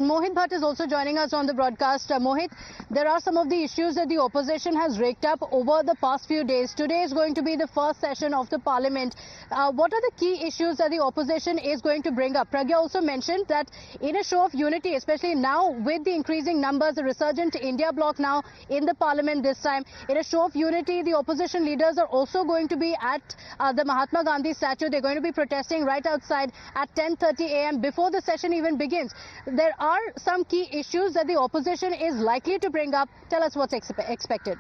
Mohit Bhatt is also joining us on the broadcast. Mohit, there are some of the issues that the opposition has raked up over the past few days. Today is going to be the first session of the parliament. What are the key issues that the opposition is going to bring up? Pragya also mentioned that in a show of unity, especially now with the increasing numbers, the resurgent India bloc now in the parliament this time, in a show of unity, the opposition leaders are also going to be at the Mahatma Gandhi statue. They're going to be protesting right outside at 10:30 a.m. before the session even begins. There are some key issues that the opposition is likely to bring up. Tell us what's expected.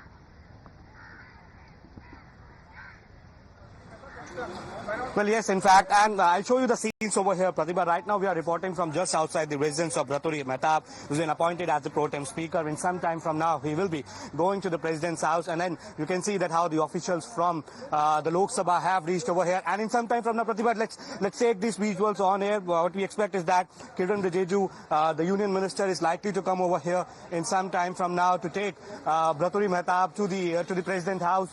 Well, yes, in fact, and I'll show you the scenes over here, Pratibha. Right now, we are reporting from just outside the residence of Bharturi Mehtab, who's been appointed as the pro tem speaker. In some time from now, he will be going to the president's house, and then you can see that how the officials from the Lok Sabha have reached over here. And in some time from now, Pratibha, let's take these visuals on air. What we expect is that Kiran Rijiju, the union minister, is likely to come over here in some time from now to take Bharturi Mehtab to the president's house.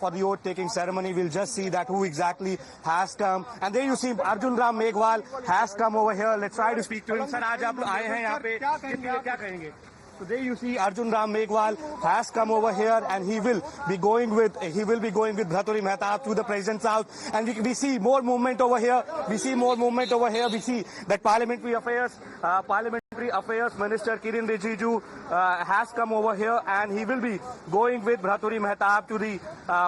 For the oath-taking ceremony. We'll just see that who exactly has come. And there you see Arjun Ram Meghwal has come over here. Let's try to speak to him. Sir, आज आप लोग आए हैं यहाँ पे क्या कहेंगे? So there you see Arjun Ram Meghwal has come over here, and he will be going with Bharturi Mehtab to the president's house. And we see more movement over here. We see that Parliamentary Affairs Minister Kiran Rijiju has come over here, and he will be going with Bharturi Mehtab to the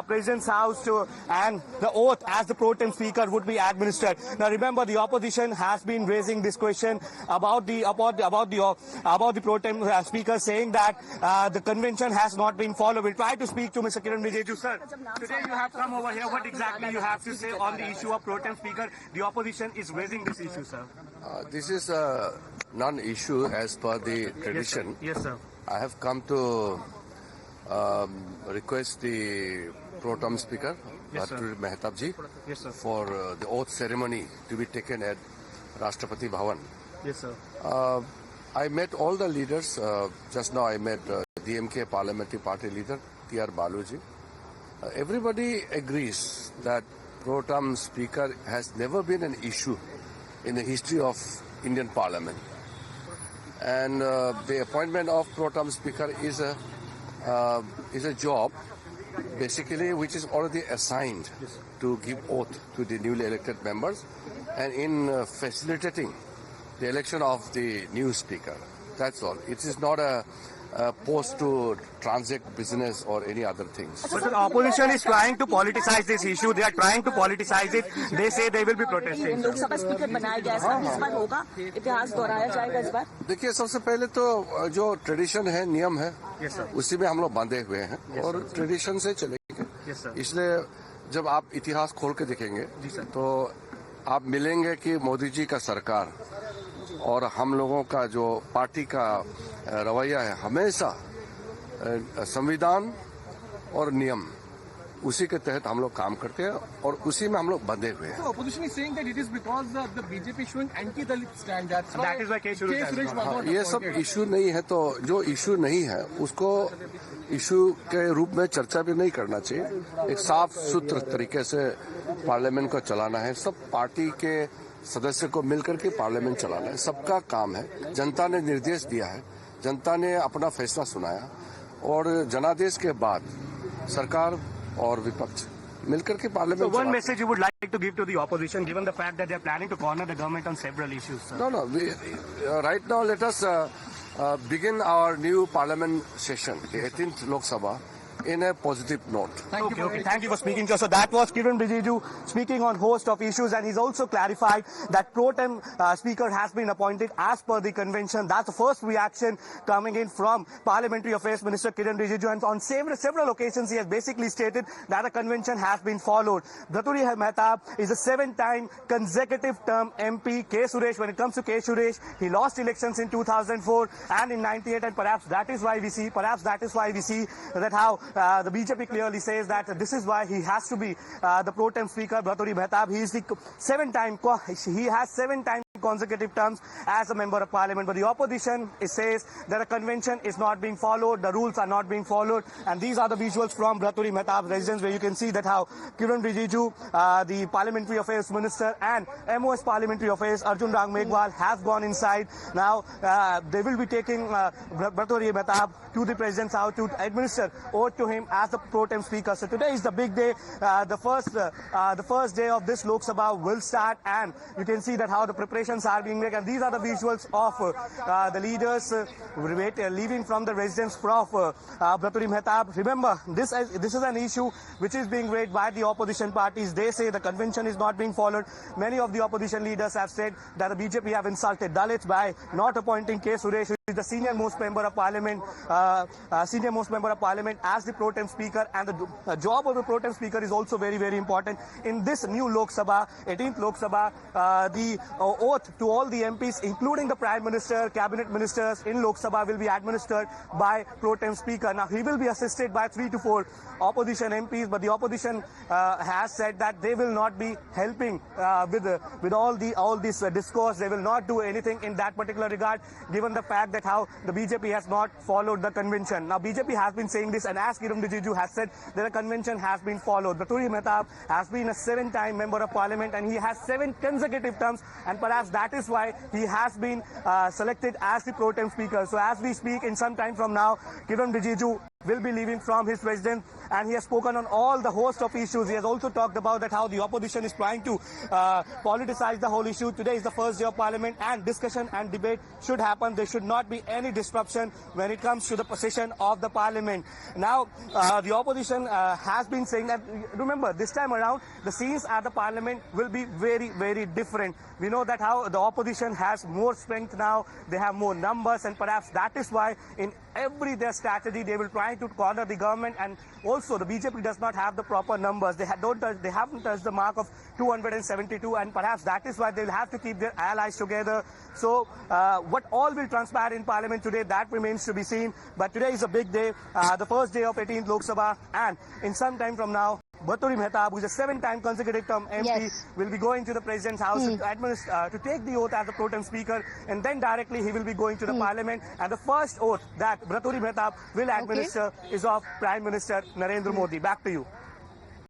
president's house, and the oath as the pro tem speaker would be administered. Now remember, the opposition has been raising this question about the pro tem speaker, saying that the convention has not been followed. We'll try to speak to Mr. Kiran Rijiju. Sir, today you have come over here. What exactly you have to say on the issue of pro tem speaker? The opposition is raising this issue, sir. This is a non-issue as per the tradition. Yes, sir. I have come to request the pro tem speaker, Bharturi Mehtab ji, for the oath ceremony to be taken at Rashtrapati Bhavan. Yes, sir. I met all the leaders. Just now I met DMK Parliamentary Party leader, T.R. Baluji. Everybody agrees that pro tem speaker has never been an issue in the history of Indian Parliament. And the appointment of pro tem speaker is a job basically which is already assigned to give oath to the newly elected members, and in facilitating the election of the new speaker. That's all. It is not a post to transact business or any other things. But the opposition is trying to politicize this issue. They are trying to politicize it. They say they will be protesting. Lok Sabha speaker बनाया गया है, इस बार होगा, इतिहास दोहराया जाएगा इस बार. देखिए, सबसे पहले तो जो ट्रेडिशन है, नियम है, उसी में हम लोग बंधे हुए हैं और ट्रेडिशन से चलेंगे. इसलिए जब आप इतिहास खोल के देखेंगे तो आप मिलेंगे कि मोदी जी का सरकार और हम लोगों का जो पार्टी का रवैया है, हमेशा संविधान और नियम उसी के तहत हम लोग काम करते हैं और उसी में हम लोग बंधे हुए हैं. So opposition is saying that it is because the BJP showing anti-Dalit stand. That is why K. Suresh was not ये सब इशू नहीं है, तो जो इशू नहीं है उसको इशू के रूप में चर्चा भी नहीं करना चाहिए. एक साफ सुथरे तरीके से पार्लियामेंट को चलाना है. सब पार्टी के सदस्य को मिलकर के पार्लियामेंट चलाना है. सबका काम है. जनता ने निर्देश दिया है, जनता ने अपना फैसला सुनाया और जनादेश के बाद सरकार और विपक्ष मिलकर के parliament. So one message you would like to give to the opposition, given the fact that they are planning to corner the government on several issues, sir? No. Right now, let us begin our new parliament session, the 18th Lok Sabha, in a positive note. Okay. Thank you for speaking to us. So that was Kiran Rijiju speaking on host of issues, and he's also clarified that pro tem speaker has been appointed as per the convention. That's the first reaction coming in from Parliamentary Affairs Minister Kiran Rijiju, and on several occasions he has basically stated that the convention has been followed. Bharturi Mehtab is a 7-time consecutive term MP. K. Suresh, when it comes to K. Suresh, he lost elections in 2004 and in 98, and perhaps that is why we see that how the BJP clearly says that this is why he has to be the pro tem speaker, Bharturi Mehtab. He is the 7-time consecutive terms as a member of parliament. But the opposition says that the convention is not being followed, the rules are not being followed, and these are the visuals from Braturi Mehtab's residence, where you can see that how Kiran Rijiju, the Parliamentary Affairs Minister, and MOS Parliamentary Affairs Arjun Rang Meghwal have gone inside. Now they will be taking Braturi Mehtab to the President's house to administer oath to him as the pro tem speaker. So today is the big day. The first day of this Lok Sabha will start, and you can see that how the preparations are being made. And these are the visuals of the leaders leaving from the residence of Braturi Mehtab. Remember, this is an issue which is being raised by the opposition parties. They say the convention is not being followed. Many of the opposition leaders have said that the BJP have insulted Dalits by not appointing K. Suresh, who is the senior most member of parliament, as the pro tem speaker. And the job of the pro tem speaker is also very, very important in this new Lok Sabha, 18th Lok Sabha. The oath to all the MPs, including the Prime Minister, cabinet ministers in Lok Sabha, will be administered by pro tem speaker. Now he will be assisted by 3 to 4 opposition MPs, but the opposition has said that they will not be helping with all this discourse. They will not do anything in that particular regard, given the fact that how the BJP has not followed the convention. Now BJP has been saying this, and as Kiran Rijiju has said, that the convention has been followed. Braturi Mehtab has been a 7-time member of parliament, and he has 7 consecutive terms, and perhaps that is why he has been selected as the pro tem speaker. So as we speak, in some time from now, Kiran Rijiju will be leaving from his residence, and he has spoken on all the host of issues. He has also talked about that how the opposition is trying to politicize the whole issue. Today is the first day of parliament, and discussion and debate should happen. There should not be any disruption when it comes to the session of the parliament. Now the opposition has been saying that, remember, this time around the scenes at the parliament will be very, very different. We know that how the opposition has more strength now, they have more numbers, and perhaps that is why in their strategy they will try to corner the government. And also the BJP does not have the proper numbers. They haven't touched the mark of 272, and perhaps that is why they will have to keep their allies together. So what all will transpire in parliament today, that remains to be seen. But today is a big day, the first day of 18th Lok Sabha, and in some time from now, Braturi Mehtab, who is a 7-time consecutive term MP, will be going to the President's house to take the oath as the pro tem speaker, and then directly he will be going to the parliament. And the first oath that Braturi Mehtab will administer is of Prime Minister Narendra Modi. Back to you.